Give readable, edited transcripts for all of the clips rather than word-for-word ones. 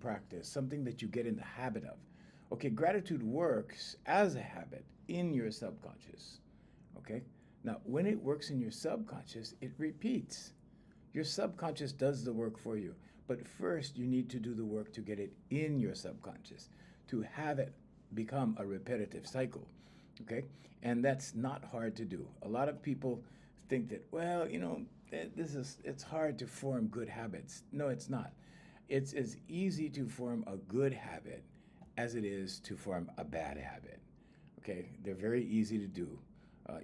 practice, something that you get in the habit of. Okay, gratitude works as a habit in your subconscious. Okay, now when it works in your subconscious, it repeats. Your subconscious does the work for you, but first you need to do the work to get it in your subconscious, to have it become a repetitive cycle. Okay, and that's not hard to do. A lot of people think that, well, it's hard to form good habits. No, it's not. It's as easy to form a good habit as it is to form a bad habit. Okay, they're very easy to do.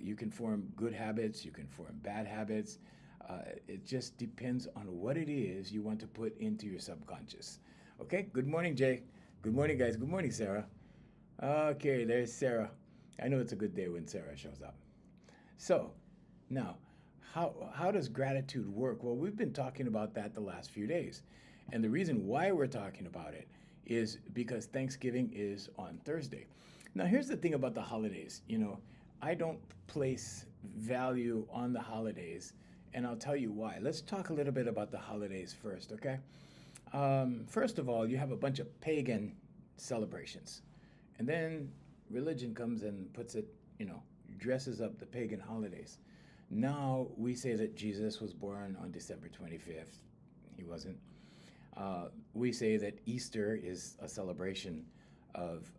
You can form good habits, you can form bad habits. It just depends on what it is you want to put into your subconscious. Okay, good morning, Jay. Good morning, guys. Good morning, Sarah. Okay, there's Sarah. I know it's a good day when Sarah shows up. So, now, how does gratitude work? Well, we've been talking about that the last few days. And the reason why we're talking about it is because Thanksgiving is on Thursday. Now, here's the thing about the holidays. I don't place value on the holidays, and I'll tell you why. Let's talk a little bit about the holidays first, okay? First of all, you have a bunch of pagan celebrations, and then religion comes and puts it, dresses up the pagan holidays. Now we say that Jesus was born on December 25th. He wasn't. We say that Easter is a celebration of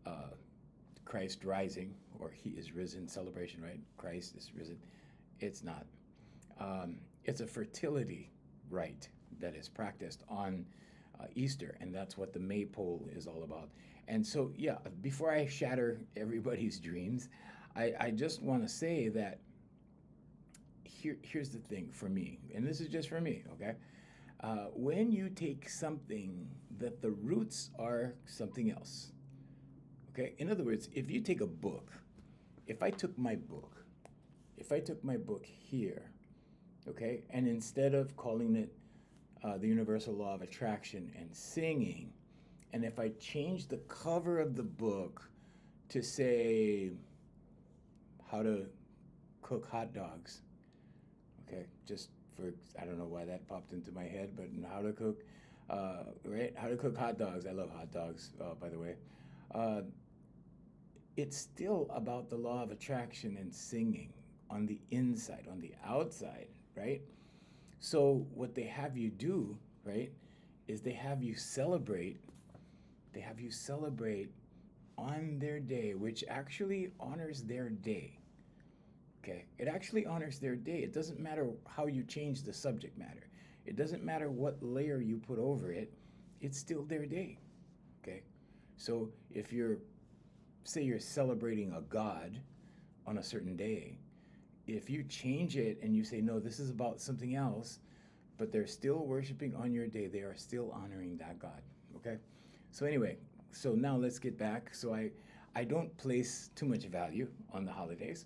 Christ rising, or he is risen celebration, right? Christ is risen. It's not. It's a fertility rite that is practiced on Easter, and that's what the maypole is all about. And so, yeah, before I shatter everybody's dreams, I just want to say that here's the thing for me, and this is just for me, okay? When you take something that the roots are something else, okay? In other words, if you take a book, if I took my book here, okay, and instead of calling it the universal law of attraction and singing, and if I change the cover of the book to say how to cook hot dogs, okay, just for, I don't know why that popped into my head, but how to cook, right? How to cook hot dogs. I love hot dogs, by the way. It's still about the law of attraction and singing on the inside. On the outside, right? So what they have you do, right, is they have you celebrate on their day, which actually honors their day. Okay, it actually honors their day. It doesn't matter how you change the subject matter. It doesn't matter what layer you put over it. It's still their day. Okay, so if say you're celebrating a god on a certain day, if you change it and you say, no, this is about something else, but they're still worshiping on your day, they are still honoring that God. Okay, so anyway, so now let's get back. So I don't place too much value on the holidays.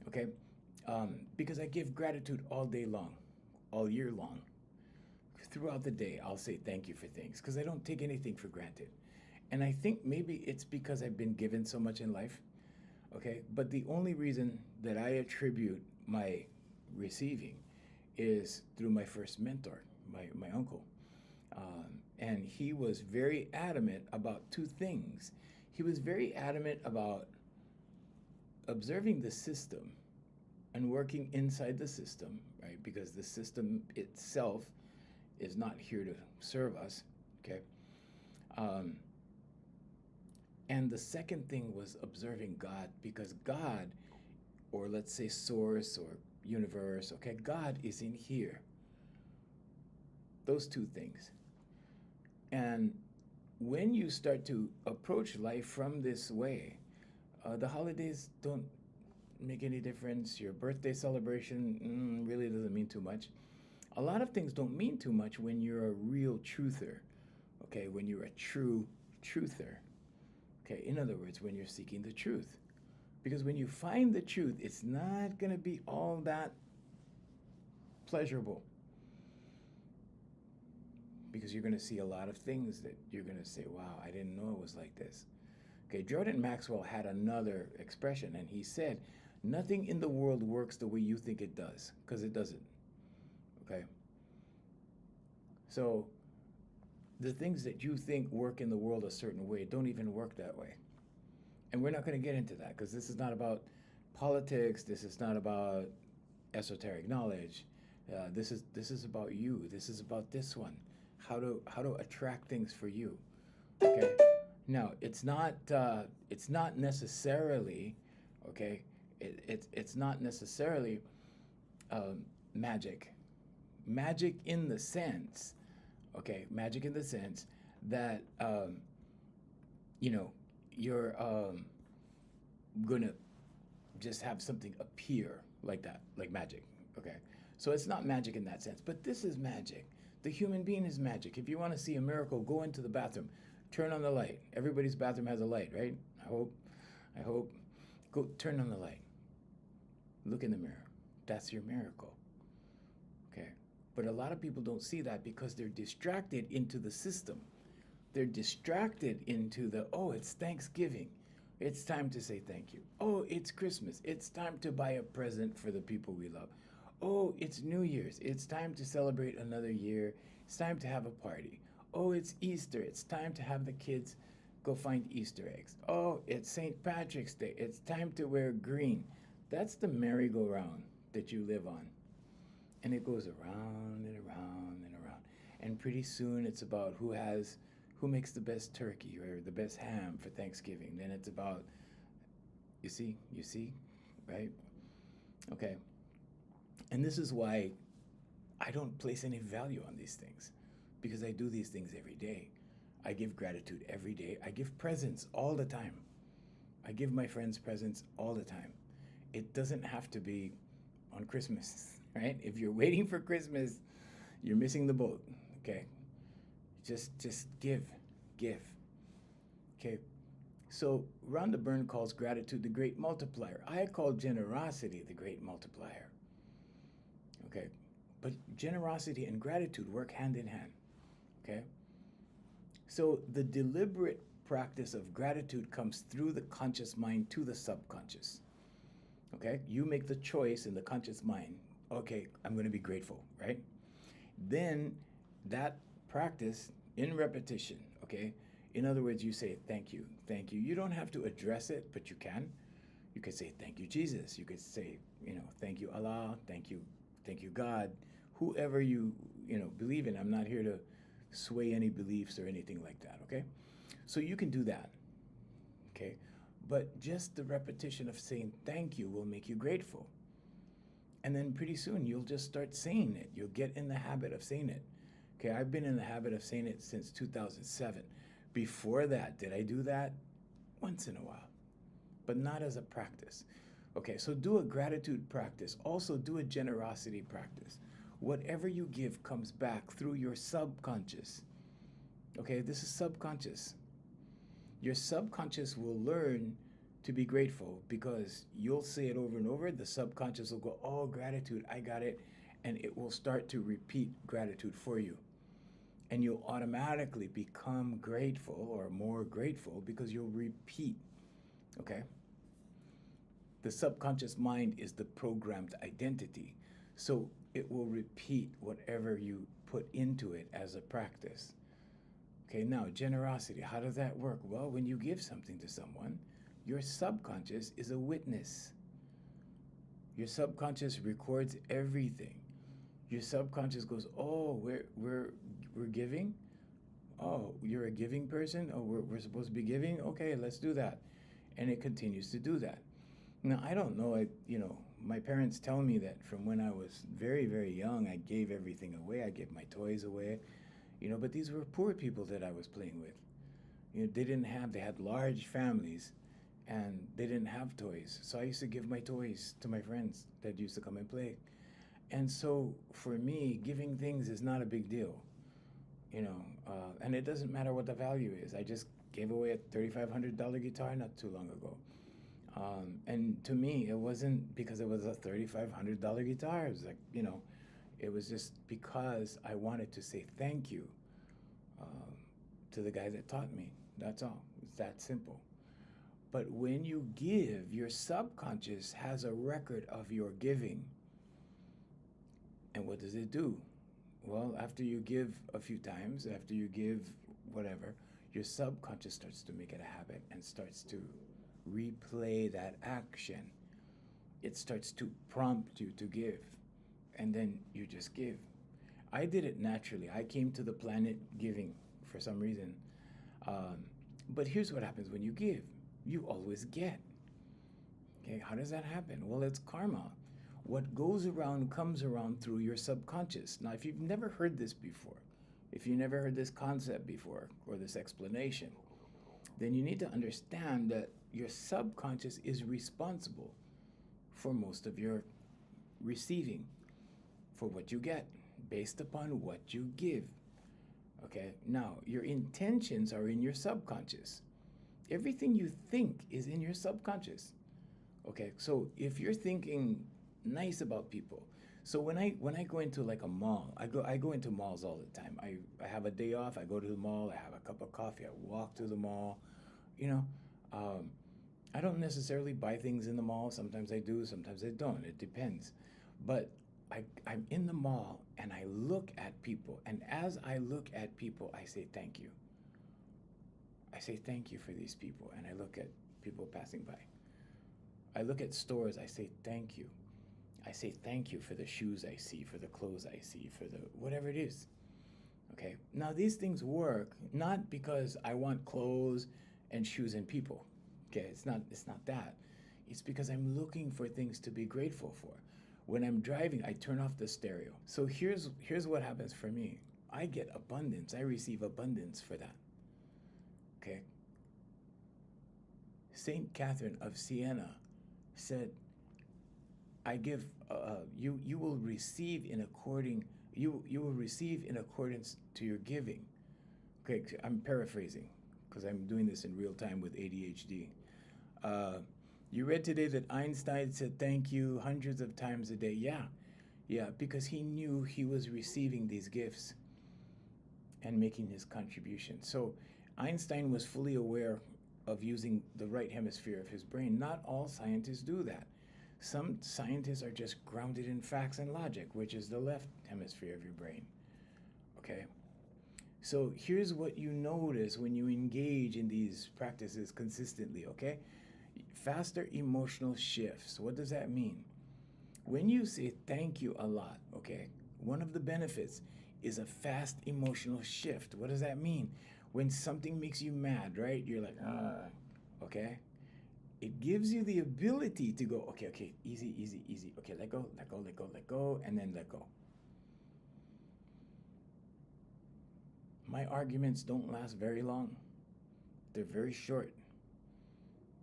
Okay, because I give gratitude all day long, all year long. Throughout the day, I'll say thank you for things because I don't take anything for granted. And I think maybe it's because I've been given so much in life. Okay, but the only reason that I attribute my receiving is through my first mentor, my uncle. And he was very adamant about two things. He was very adamant about observing the system and working inside the system, right? Because the system itself is not here to serve us, okay? And the second thing was observing God, because God, or let's say source or universe, okay, God is in here. Those two things. And when you start to approach life from this way, the holidays don't make any difference. Your birthday celebration really doesn't mean too much. A lot of things don't mean too much when you're a real truther, okay? When you're a true truther, okay? In other words, when you're seeking the truth. Because when you find the truth, it's not going to be all that pleasurable. Because you're going to see a lot of things that you're going to say, wow, I didn't know it was like this. Okay, Jordan Maxwell had another expression, and he said, nothing in the world works the way you think it does, because it doesn't. Okay? So the things that you think work in the world a certain way don't even work that way. And we're not going to get into that because this is not about politics. This is not about esoteric knowledge. This is about you. This is about this one. How to attract things for you. Okay. Now it's not necessarily okay. It's not necessarily magic. Magic in the sense, okay, magic in the sense that you know you're gonna just have something appear like that, like magic. Okay, so it's not magic in that sense, but this is magic. The human being is magic. If you want to see a miracle, go into the bathroom, turn on the light. Everybody's bathroom has a light, right? I hope. I hope. Go turn on the light. Look in the mirror. That's your miracle. Okay. But a lot of people don't see that because they're distracted into the system. They're distracted into the, oh, it's Thanksgiving. It's time to say thank you. Oh, it's Christmas. It's time to buy a present for the people we love. Oh, it's New Year's. It's time to celebrate another year. It's time to have a party. Oh, it's Easter. It's time to have the kids go find Easter eggs. Oh, it's St. Patrick's Day. It's time to wear green. That's the merry-go-round that you live on. And it goes around and around and around. And pretty soon it's about who makes the best turkey or the best ham for Thanksgiving. Then it's about, you see, right? Okay. And this is why I don't place any value on these things, because I do these things every day. I give gratitude every day. I give presents all the time. I give my friends presents all the time. It doesn't have to be on Christmas, right? If you're waiting for Christmas, you're missing the boat, okay? Just give. Okay? So Rhonda Byrne calls gratitude the great multiplier. I call generosity the great multiplier. Okay? But generosity and gratitude work hand in hand. Okay? So the deliberate practice of gratitude comes through the conscious mind to the subconscious. Okay? You make the choice in the conscious mind. Okay, I'm going to be grateful, right? Then that practice in repetition, okay? In other words, you say, thank you, thank you. You don't have to address it, but you can. You could say, thank you, Jesus. You could say, thank you, Allah. Thank you, God. Whoever you believe in. I'm not here to sway any beliefs or anything like that, okay? So you can do that, okay? But just the repetition of saying thank you will make you grateful. And then pretty soon you'll just start saying it. You'll get in the habit of saying it. Okay, I've been in the habit of saying it since 2007. Before that, did I do that? Once in a while, but not as a practice. Okay, so do a gratitude practice. Also do a generosity practice. Whatever you give comes back through your subconscious. Okay, this is subconscious. Your subconscious will learn to be grateful because you'll say it over and over. The subconscious will go, oh, gratitude, I got it. And it will start to repeat gratitude for you. And you'll automatically become grateful or more grateful because you'll repeat, okay? The subconscious mind is the programmed identity. So it will repeat whatever you put into it as a practice. Okay, now generosity, how does that work? Well, when you give something to someone, your subconscious is a witness. Your subconscious records everything. Your subconscious goes, oh, we're giving? Oh, you're a giving person? Oh, we're supposed to be giving? Okay, let's do that. And it continues to do that. Now, I don't know, my parents tell me that from when I was very, very young, I gave everything away. I gave my toys away, but these were poor people that I was playing with. They had large families and they didn't have toys. So I used to give my toys to my friends that used to come and play. And so for me, giving things is not a big deal, and it doesn't matter what the value is. I just gave away a $3,500 guitar not too long ago. And to me, it wasn't because it was a $3,500 guitar. It was like, it was just because I wanted to say thank you to the guy that taught me. That's all. It's that simple. But when you give, your subconscious has a record of your giving. And what does it do? Well, after you give a few times, after you give whatever, your subconscious starts to make it a habit and starts to replay that action. It starts to prompt you to give, and then you just give. I did it naturally. I came to the planet giving for some reason. Um, but here's what happens when you give, you always get. Okay, how does that happen? Well, it's karma. What goes around comes around through your subconscious. Now, if you've never heard this before, if you never heard this concept before or this explanation, then you need to understand that your subconscious is responsible for most of your receiving, for what you get, based upon what you give. Okay, now your intentions are in your subconscious. Everything you think is in your subconscious. Okay, so if you're thinking nice about people, so when I go into like a mall, I go into malls all the time. I have a day off, I go to the mall, I have a cup of coffee, I walk to the mall. You know, um, I don't necessarily buy things in the mall. Sometimes I do, sometimes I don't. It depends. But I'm in the mall and I look at people, and as I look at people, I say thank you. I say thank you for these people, and I look at people passing by. I look at stores, I say thank you. I say thank you for the shoes I see, for the clothes I see, for the whatever it is. Okay. Now these things work not because I want clothes and shoes and people. Okay, it's not that. It's because I'm looking for things to be grateful for. When I'm driving, I turn off the stereo. So here's what happens for me. I get abundance. I receive abundance for that. Okay. Saint Catherine of Siena said, "I give you will receive in according you will receive in accordance to your giving." Okay, I'm paraphrasing because I'm doing this in real time with ADHD. Uh, you read today that Einstein said thank you hundreds of times a day. Yeah, because he knew he was receiving these gifts and making his contribution. So Einstein was fully aware of using the right hemisphere of his brain. Not all scientists do that. Some scientists are just grounded in facts and logic, which is the left hemisphere of your brain. Okay? So here's what you notice when you engage in these practices consistently, okay? Faster emotional shifts. What does that mean? When you say thank you a lot, okay, one of the benefits is a fast emotional shift. What does that mean? When something makes you mad, right? You're like, okay? It gives you the ability to go, okay, easy, easy, easy. Okay, let go, let go, let go, let go, and then let go. My arguments don't last very long. They're very short.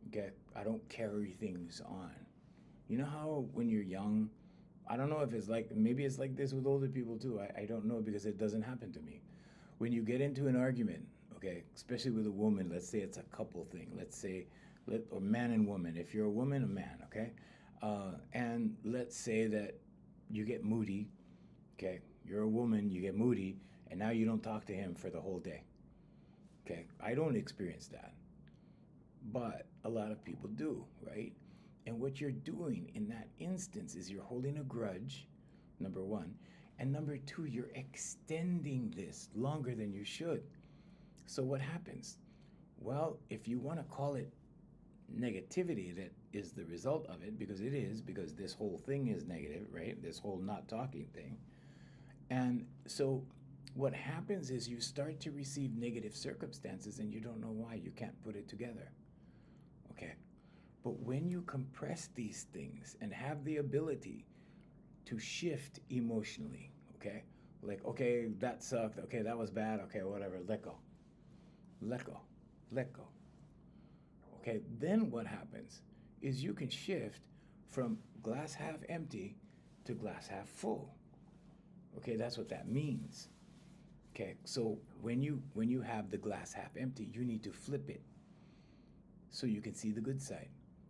Okay, I don't carry things on. You know how when you're young, I don't know if it's like, maybe it's like this with older people too. I don't know because it doesn't happen to me. When you get into an argument, okay, especially with a woman, let's say it's a couple thing, let's say, or man and woman. If you're a woman, a man, okay? And let's say that you get moody, okay? You're a woman, you get moody, and now you don't talk to him for the whole day. Okay, I don't experience that, but a lot of people do, right? And what you're doing in that instance is you're holding a grudge, number one, and number two, you're extending this longer than you should. So what happens? Well, if you want to call it negativity that is the result of it, because it is, because this whole thing is negative, right? This whole not talking thing. And so what happens is you start to receive negative circumstances and you don't know why. You can't put it together. Okay. But when you compress these things and have the ability to shift emotionally, okay? Like, okay, that sucked. Okay, that was bad. Okay, whatever. Let go. Let go. Let go. Okay, then what happens is you can shift from glass half empty to glass half full. Okay, that's what that means. Okay, so when you have the glass half empty, you need to flip it so you can see the good side,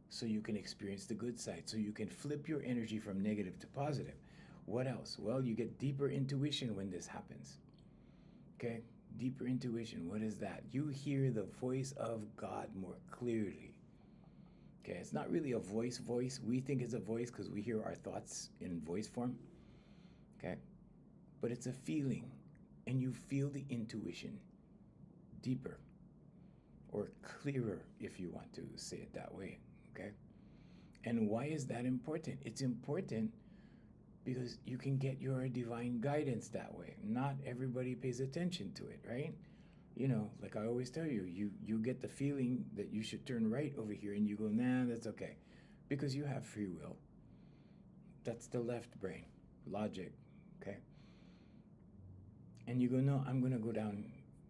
so you can experience the good side, so you can flip your energy from negative to positive. What else? Well, you get deeper intuition when this happens. Okay, deeper intuition. What is that? You hear the voice of God more clearly. Okay, it's not really a voice. We think it's a voice because we hear our thoughts in voice form. Okay, but it's a feeling, and you feel the intuition deeper or clearer, if you want to say it that way. Okay? And why is that important? It's important because you can get your divine guidance that way. Not everybody pays attention to it, right? You know, like I always tell you, you get the feeling that you should turn right over here, and you go, nah, that's okay, because you have free will. That's the left brain, logic, okay? And you go, no, I'm gonna go down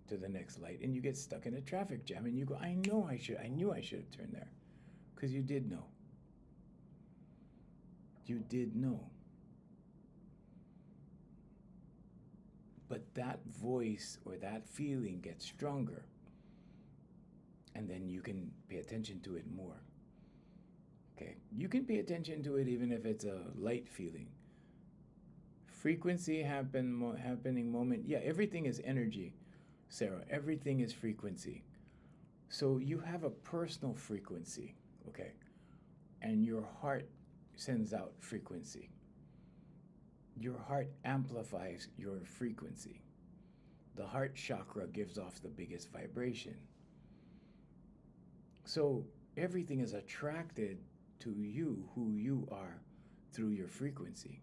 to the next light, and you get stuck in a traffic jam, and you go, I knew I should have turned there, because you did know. You did know. But that voice or that feeling gets stronger, and then you can pay attention to it more. Okay, you can pay attention to it even if it's a light feeling. Frequency happening moment. Yeah, everything is energy, Sarah. Everything is frequency. So you have a personal frequency, okay? And your heart sends out frequency. Your heart amplifies your frequency. The heart chakra gives off the biggest vibration. So everything is attracted to you, who you are, through your frequency.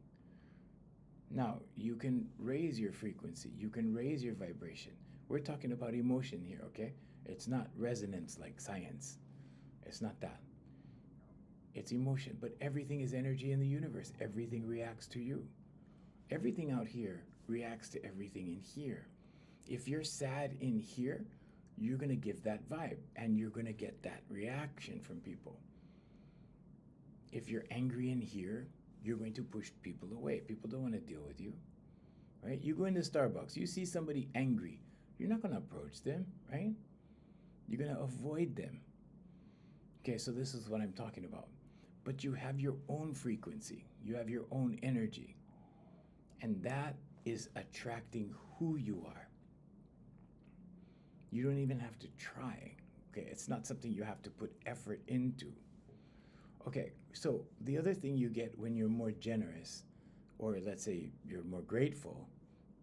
Now, you can raise your frequency. You can raise your vibration. We're talking about emotion here, okay? It's not resonance like science. It's not that. It's emotion. But everything is energy in the universe. Everything reacts to you. Everything out here reacts to everything in here. If you're sad in here, you're going to give that vibe, and you're going to get that reaction from people. If you're angry in here, you're going to push people away. People don't want to deal with you, right? You go into Starbucks, you see somebody angry, you're not going to approach them, right? You're going to avoid them. Okay, so this is what I'm talking about. But you have your own frequency. You have your own energy. And that is attracting who you are. You don't even have to try. Okay, it's not something you have to put effort into. Okay, so the other thing you get when you're more generous, or let's say you're more grateful,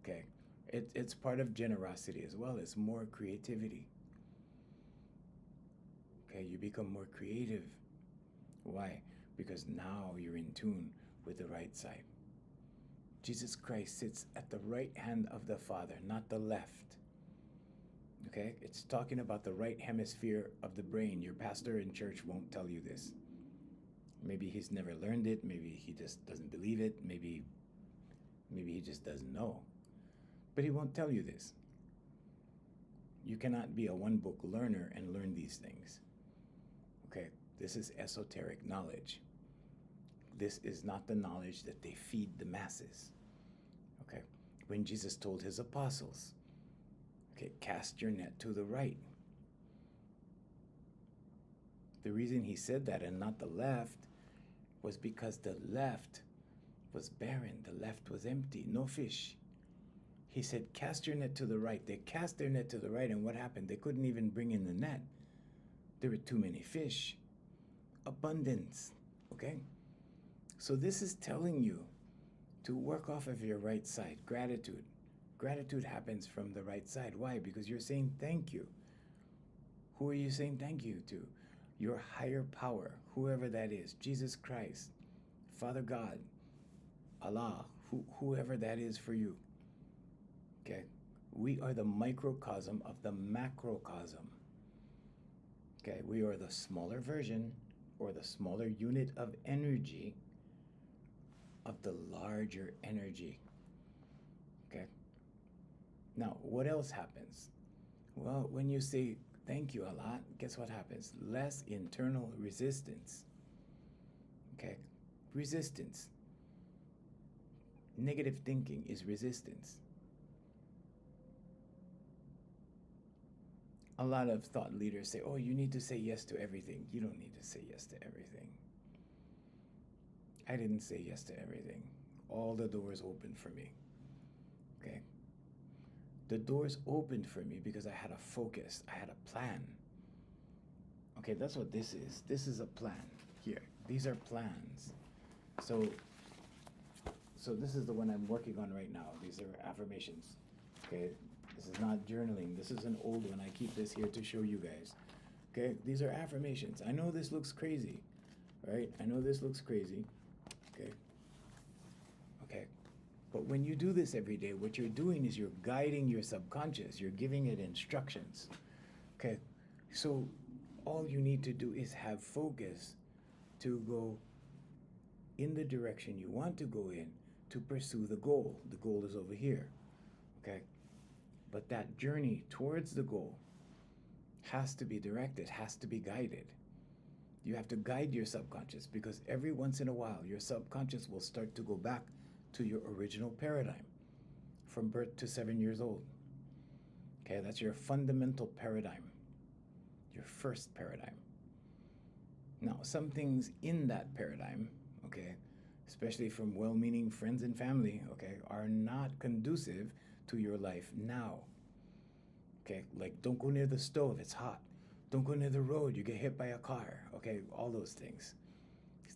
okay, it's part of generosity as well. It's more creativity. Okay, you become more creative. Why? Because now you're in tune with the right side. Jesus Christ sits at the right hand of the Father, not the left. Okay? It's talking about the right hemisphere of the brain. Your pastor in church won't tell you this. Maybe he's never learned it. Maybe he just doesn't believe it. Maybe he just doesn't know. But he won't tell you this. You cannot be a one-book learner and learn these things. Okay? This is esoteric knowledge. This is not the knowledge that they feed the masses. Okay? When Jesus told his apostles, okay, cast your net to the right. The reason he said that and not the left was because the left was barren. The left was empty, no fish. He said, cast your net to the right. They cast their net to the right, and what happened? They couldn't even bring in the net. There were too many fish. Abundance, okay? So this is telling you to work off of your right side, gratitude. Gratitude happens from the right side. Why? Because you're saying thank you. Who are you saying thank you to? Your higher power, whoever that is, Jesus Christ, Father God, Allah, whoever that is for you. Okay? We are the microcosm of the macrocosm. Okay? We are the smaller version or the smaller unit of energy of the larger energy. Okay? Now, what else happens? Well, when you say thank you a lot, guess what happens? Less internal resistance. Okay? Resistance. Negative thinking is resistance. A lot of thought leaders say, oh, you need to say yes to everything. You don't need to say yes to everything. I didn't say yes to everything. All the doors opened for me. Okay? The doors opened for me because I had a focus. I had a plan. Okay, that's what this is. This is a plan here. These are plans. So So this is the one I'm working on right now. These are affirmations. Okay, this is not journaling. This is an old one. I keep this here to show you guys. Okay, these are affirmations. I know this looks crazy, right? I know this looks crazy. Okay. Okay. But when you do this every day, what you're doing is you're guiding your subconscious. You're giving it instructions. Okay. So all you need to do is have focus to go in the direction you want to go in to pursue the goal. The goal is over here. Okay. But that journey towards the goal has to be directed, has to be guided. You have to guide your subconscious because every once in a while, your subconscious will start to go back to your original paradigm from birth to 7 years old. Okay, that's your fundamental paradigm, your first paradigm. Now, some things in that paradigm, okay, especially from well-meaning friends and family, okay, are not conducive to your life now. Okay, like don't go near the stove, it's hot. Don't go near the road, you get hit by a car. Okay, all those things.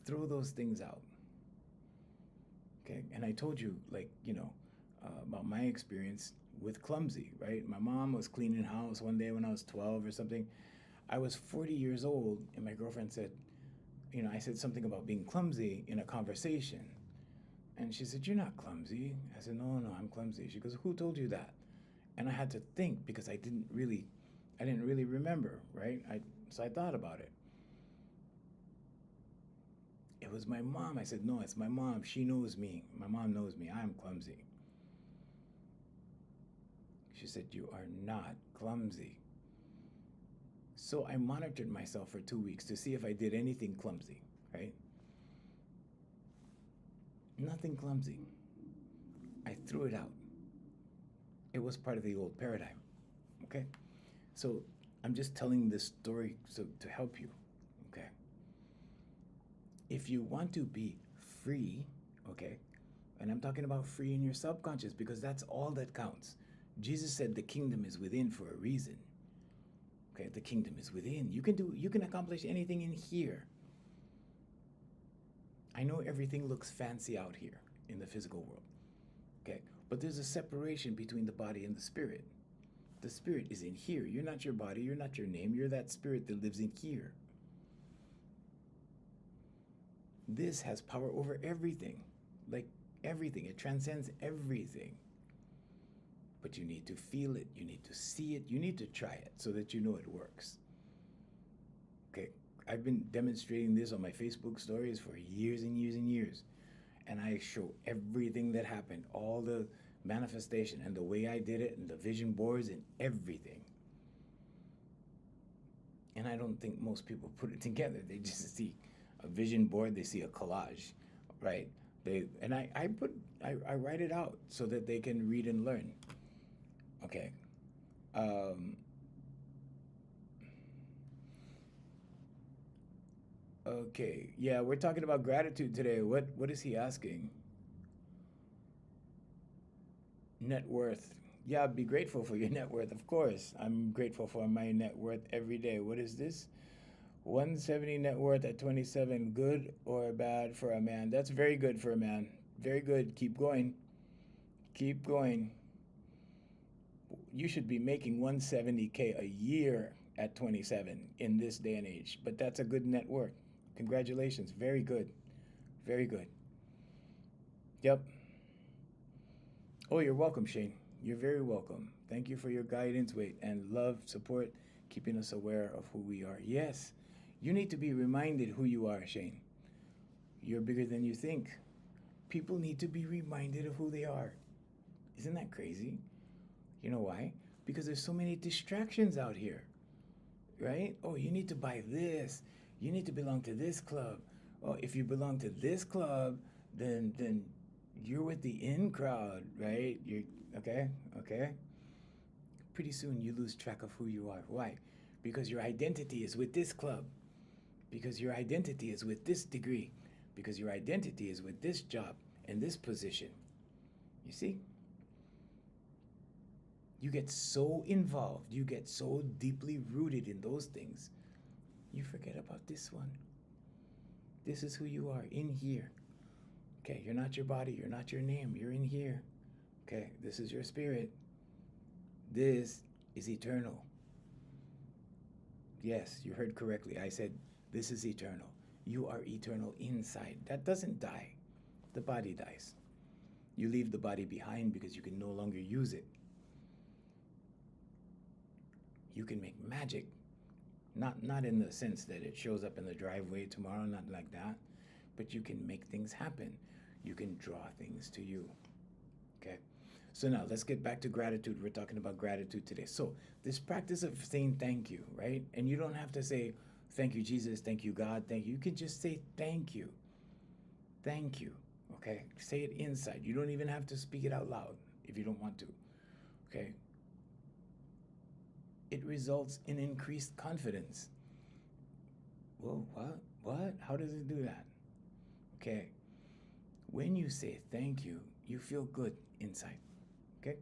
Throw those things out. Okay, and I told you, like, about my experience with clumsy, right? My mom was cleaning house one day when I was 12 or something. I was 40 years old, and my girlfriend said, I said something about being clumsy in a conversation. And she said, "You're not clumsy." I said, No, I'm clumsy. She goes, "Who told you that?" And I had to think because I didn't really remember, right? So I thought about it. It was my mom. I said, "No, it's my mom. She knows me. My mom knows me. I'm clumsy." She said, "You are not clumsy." So I monitored myself for 2 weeks to see if I did anything clumsy, right? Nothing clumsy. I threw it out. It was part of the old paradigm, okay? So I'm just telling this story to help you, okay? If you want to be free, okay, and I'm talking about free in your subconscious because that's all that counts. Jesus said the kingdom is within for a reason. Okay, the kingdom is within. You can accomplish anything in here. I know everything looks fancy out here in the physical world. Okay, but there's a separation between the body and the spirit. The spirit is in here. You're not your body, you're not your name, you're that spirit that lives in here. This has power over everything. Like everything. It transcends everything. But you need to feel it, you need to see it, you need to try it so that you know it works. Okay, I've been demonstrating this on my Facebook stories for years and years and years. And I show everything that happened, all the manifestation and the way I did it and the vision boards and everything. And I don't think most people put it together. They just see a vision board, they see a collage, right? I write it out so that they can read and learn. Okay. Okay. Yeah, we're talking about gratitude today. What is he asking? Net worth. Yeah, be grateful for your net worth, of course. I'm grateful for my net worth every day. What is this? 170 net worth at 27. Good or bad for a man? That's very good for a man. Very good. Keep going. Keep going. You should be making 170K a year at 27 in this day and age. But that's a good net worth. Congratulations. Very good. Very good. Yep. Oh, you're welcome, Shane. You're very welcome. Thank you for your guidance, and love, support, keeping us aware of who we are. Yes, you need to be reminded who you are, Shane. You're bigger than you think. People need to be reminded of who they are. Isn't that crazy? You know why? Because there's so many distractions out here, right? Oh, you need to buy this. You need to belong to this club. Oh, if you belong to this club, then you're with the in crowd, right? You're okay. Pretty soon you lose track of who you are. Why? Because your identity is with this club. Because your identity is with this degree. Because your identity is with this job and this position. You see? You get so involved, you get so deeply rooted in those things, you forget about this one. This is who you are in here. Okay, you're not your body, you're not your name, you're in here. Okay, this is your spirit. This is eternal. Yes, you heard correctly. I said, this is eternal. You are eternal inside. That doesn't die. The body dies. You leave the body behind because you can no longer use it. You can make magic. Not in the sense that it shows up in the driveway tomorrow, not like that. But you can make things happen. You can draw things to you. Okay? So now let's get back to gratitude. We're talking about gratitude today. So this practice of saying thank you, right? And you don't have to say, thank you, Jesus, thank you, God, thank you. You can just say thank you. Thank you. Okay? Say it inside. You don't even have to speak it out loud if you don't want to. Okay? It results in increased confidence. Whoa, what? What? How does it do that? Okay. When you say thank you, you feel good inside. Okay?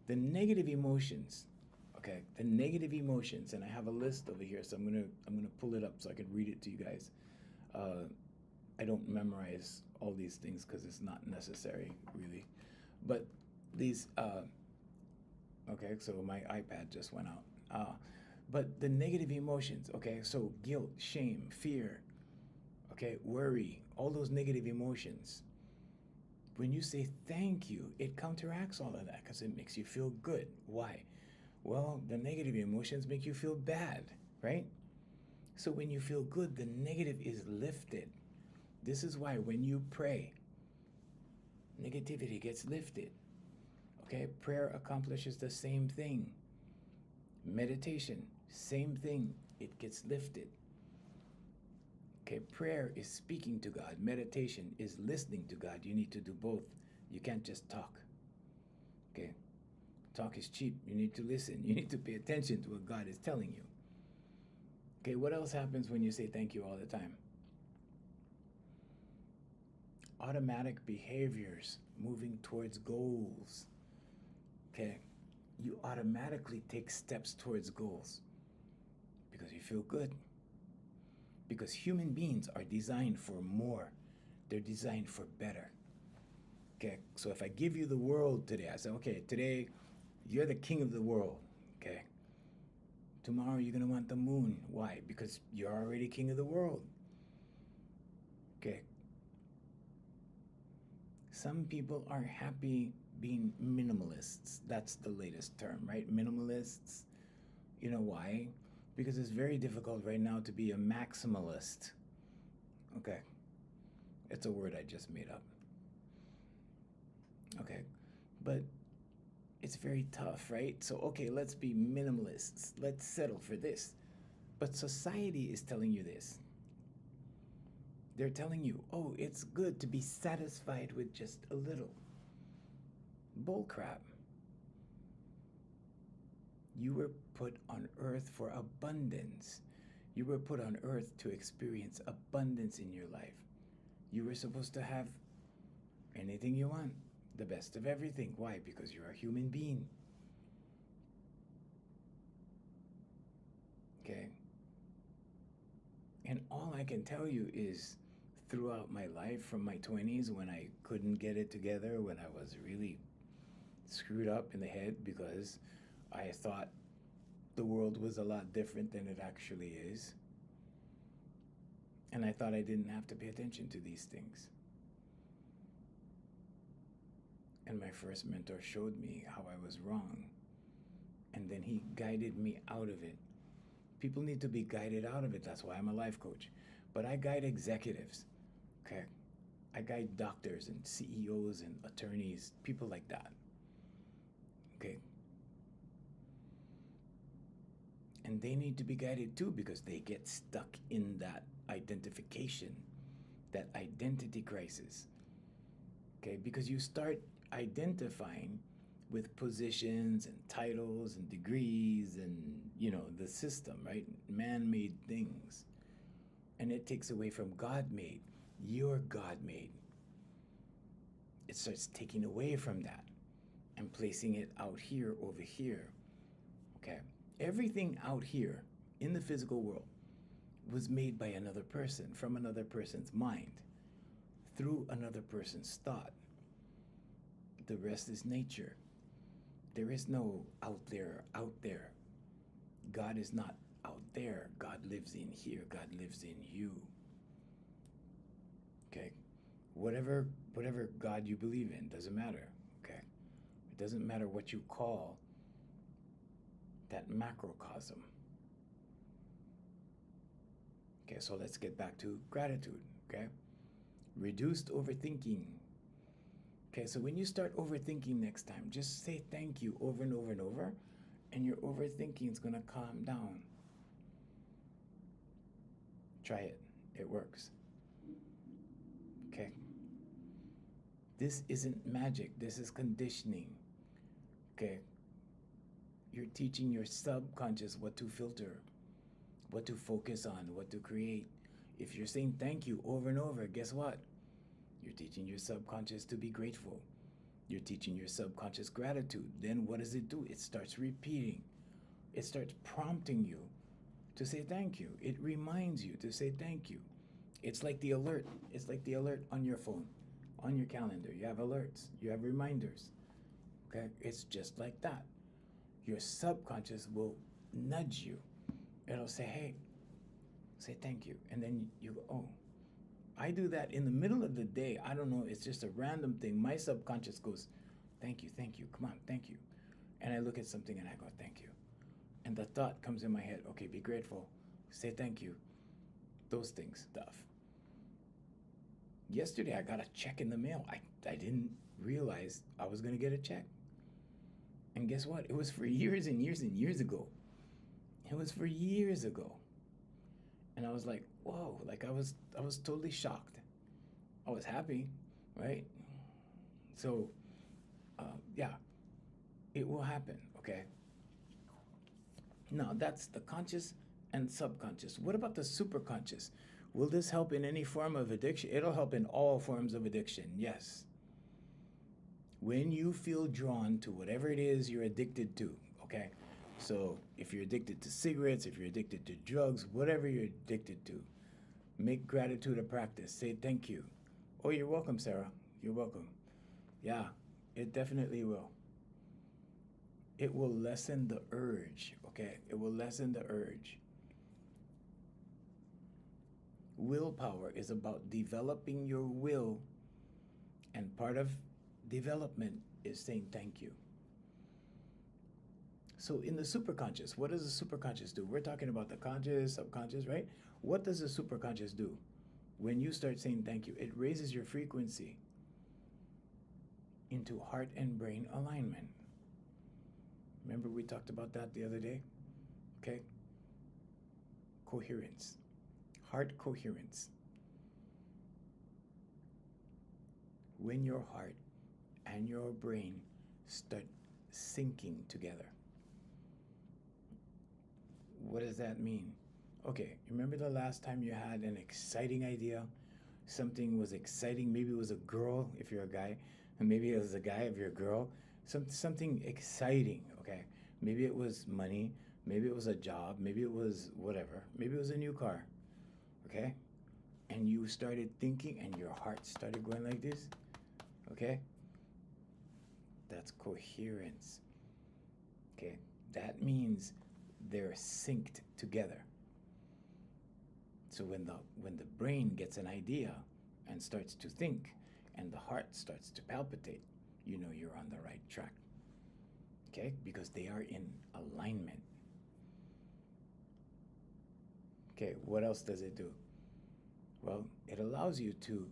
The negative emotions, okay? The negative emotions, and I have a list over here, so I'm gonna pull it up so I can read it to you guys. I don't memorize all these things because it's not necessary, really. But these, okay, so my iPad just went out. But the negative emotions, okay, so guilt, shame, fear, okay, worry, all those negative emotions. When you say thank you, it counteracts all of that because it makes you feel good. Why? Well, the negative emotions make you feel bad, right? So when you feel good, the negative is lifted. This is why when you pray, negativity gets lifted. Okay, prayer accomplishes the same thing. Meditation, same thing, it gets lifted. Okay, prayer is speaking to God. Meditation is listening to God. You need to do both. You can't just talk. Okay, talk is cheap. You need to listen. You need to pay attention to what God is telling you. Okay, what else happens when you say thank you all the time? Automatic behaviors, moving towards goals. Okay, you automatically take steps towards goals because you feel good. Because human beings are designed for more. They're designed for better. Okay, so if I give you the world today, I say, okay, today you're the king of the world. Okay, tomorrow you're gonna want the moon. Why? Because you're already king of the world. Okay. Some people are happy being minimalists. That's the latest term, right? Minimalists. You know why? Because it's very difficult right now to be a maximalist. Okay. It's a word I just made up. Okay. But it's very tough, right? So, okay, let's be minimalists. Let's settle for this. But society is telling you this. They're telling you, oh, it's good to be satisfied with just a little. Bullcrap. You were put on earth for abundance. You were put on earth to experience abundance in your life. You were supposed to have anything you want, the best of everything. Why? Because you're a human being. Okay? And all I can tell you is throughout my life, from my 20s when I couldn't get it together, when I was really screwed up in the head because I thought the world was a lot different than it actually is. And I thought I didn't have to pay attention to these things. And my first mentor showed me how I was wrong. And then he guided me out of it. People need to be guided out of it. That's why I'm a life coach. But I guide executives. Okay? I guide doctors and CEOs and attorneys, people like that. Okay? And they need to be guided too because they get stuck in that identification, that identity crisis. Okay? Because you start identifying with positions and titles and degrees and, the system, right? Man-made things. And it takes away from God-made. You're God-made. It starts taking away from that and placing it out here, over here. Okay? Everything out here in the physical world was made by another person, from another person's mind, through another person's thought. The rest is nature. There is no out there, out there. God is not out there. God lives in here. God lives in you. Okay? Whatever God you believe in, doesn't matter. Okay? It doesn't matter what you call that macrocosm. Okay, so let's get back to gratitude. Okay? Reduced overthinking. Okay, so when you start overthinking next time, just say thank you over and over and over, and your overthinking is going to calm down. Try it. It works. Okay. This isn't magic. This is conditioning. Okay. You're teaching your subconscious what to filter, what to focus on, what to create. If you're saying thank you over and over, guess what? You're teaching your subconscious to be grateful. You're teaching your subconscious gratitude. Then what does it do? It starts repeating. It starts prompting you to say thank you. It reminds you to say thank you. It's like the alert. It's like the alert on your phone, on your calendar. You have alerts. You have reminders. Okay? It's just like that. Your subconscious will nudge you. It'll say, hey, say thank you. And then you go, oh. I do that in the middle of the day. I don't know. It's just a random thing. My subconscious goes, thank you, come on, thank you. And I look at something and I go, thank you. And the thought comes in my head, okay, be grateful, say thank you. Those things, stuff. Yesterday, I got a check in the mail. I didn't realize I was going to get a check. And guess what? It was for years and years and years ago. It was for years ago. And I was like, whoa, like I was totally shocked. I was happy, right? So, yeah, it will happen, okay? Now, that's the conscious and subconscious. What about the superconscious? Will this help in any form of addiction? It'll help in all forms of addiction, yes. When you feel drawn to whatever it is you're addicted to, okay? So if you're addicted to cigarettes, if you're addicted to drugs, whatever you're addicted to, make gratitude a practice. Say thank you. Oh, you're welcome, Sarah. You're welcome. Yeah, it definitely will. It will lessen the urge, okay? It will lessen the urge. Willpower is about developing your will, and part of development is saying thank you. So in the superconscious, what does the superconscious do? We're talking about the conscious, subconscious, right? What does the superconscious do? When you start saying thank you, it raises your frequency into heart and brain alignment. Remember we talked about that the other day? Okay? Coherence. Heart coherence. When your heart and your brain start syncing together. What does that mean? Okay, remember the last time you had an exciting idea? Something was exciting. Maybe it was a girl if you're a guy, and maybe it was a guy if you're a girl. Something exciting, okay? Maybe it was money. Maybe it was a job. Maybe it was whatever. Maybe it was a new car, okay? And you started thinking and your heart started going like this, okay? That's coherence, okay? That means they're synced together. So when the brain gets an idea and starts to think and the heart starts to palpitate, you know you're on the right track. Okay? Because they are in alignment. Okay, what else does it do? Well, it allows you to